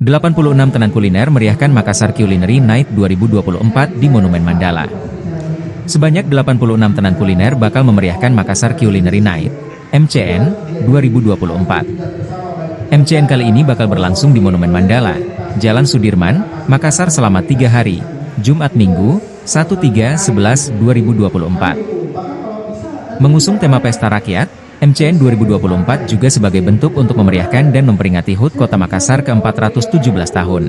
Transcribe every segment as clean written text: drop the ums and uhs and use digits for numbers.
86 tenan kuliner meriahkan Makassar Culinary Night 2024 di Monumen Mandala. Sebanyak 86 tenan kuliner bakal memeriahkan Makassar Culinary Night, MCN, 2024. MCN kali ini bakal berlangsung di Monumen Mandala, Jalan Sudirman, Makassar selama 3 hari, Jumat Minggu, 1/3/2024. Mengusung tema Pesta Rakyat, MCN 2024 juga sebagai bentuk untuk memeriahkan dan memperingati HUT Kota Makassar ke-417 tahun.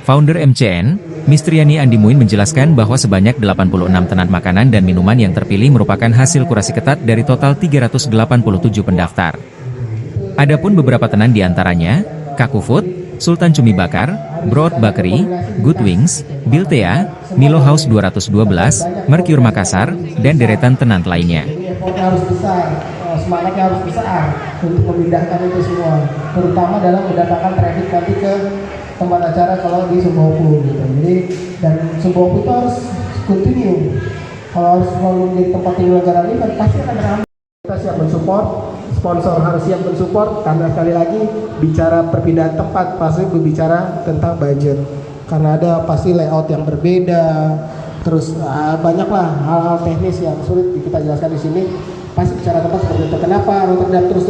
Founder MCN, Mistriani Andimuin menjelaskan bahwa sebanyak 86 tenan makanan dan minuman yang terpilih merupakan hasil kurasi ketat dari total 387 pendaftar. Adapun beberapa tenan diantaranya, Kaku Food, Sultan Cumi Bakar, Broad Bakery, Good Wings, Biltea, Milo House 212, Mercure Makassar, dan deretan tenan lainnya. Harus besar, semangatnya harus besar untuk memindahkan itu semua, terutama dalam mendatangkan traffic nanti ke tempat acara kalau di Sumbawa gitu. Jadi dan Sumbawa itu harus continue. Kalau harus selalu menjadi tempat penyelenggara ini kan pasti akan ramai. Kita siap mensupport, sponsor harus siap mensupport karena sekali lagi bicara perpindahan tempat pasti berbicara tentang budget. Karena ada pasti layout yang berbeda. Terus banyaklah hal-hal teknis yang sulit kita jelaskan di sini. Pasti bicara tempat seperti itu. Kenapa Rotterdam terus?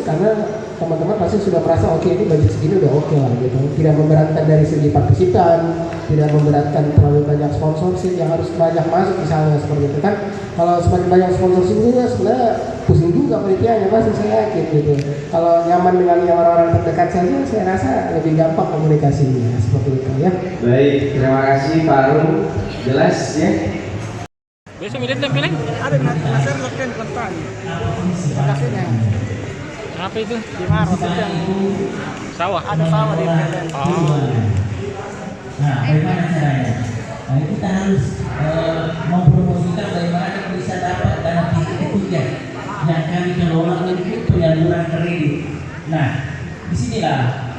Karena teman-teman pasti sudah merasa oke, ini budget segini udah oke lah gitu. Tidak memberatkan dari segi partisipan, tidak memberatkan terlalu banyak sponsorship yang harus banyak masuk misalnya seperti itu kan. Kalau semakin banyak sponsorship juga sebenarnya pusing juga penelitiannya pasti saya yakin gitu. Kalau nyaman dengan yang orang-orang terdekat saja saya rasa lebih gampang komunikasinya seperti itu ya. Baik, terima kasih Pak Rum. Jelas ya. Besok milih tempeleng? Ada nasar leken kontan. Lokasinya. Apa itu? Di Maros itu yang Sawah. ada sawah di PLN. Nah, bagaimana caranya? Nah, kita harus mempromosikan bagaimana bisa dapat dana pihak ketiga yang kami kelola untuk penyaluran kredit. Nah, disinilah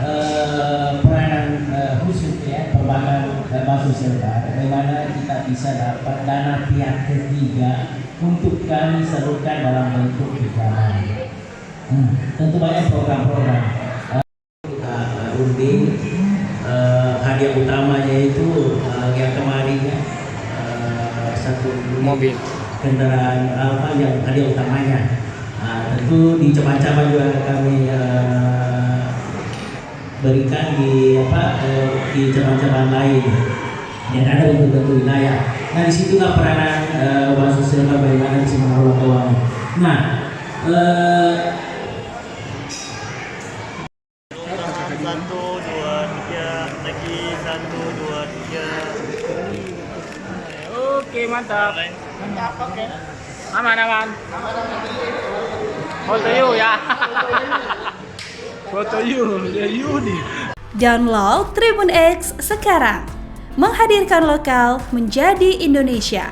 peranan khusus ya perbankan bank sosial bagaimana kita bisa dapat dana pihak ketiga untuk kami salurkan dalam bentuk pinjaman. Tentu banyak program-program kita runding hadiah utamanya itu yang kemarinnya satu Mobil. kendaraan apa yang hadiah utamanya. Tentu di cabang-cabang juga kami berikan di di cabang-cabang lain yang ada untuk bentuk wilayah. Nah disitulah peranan bank sosial bagaimana bisa mengelola keuangan. Nah satu dua tiga lagi 1 2 3. Oke, mantap. Oke. Aman. Foto yuk ya. Foto yuk, ya Yudi. Download Tribun X sekarang. Menghadirkan lokal menjadi Indonesia.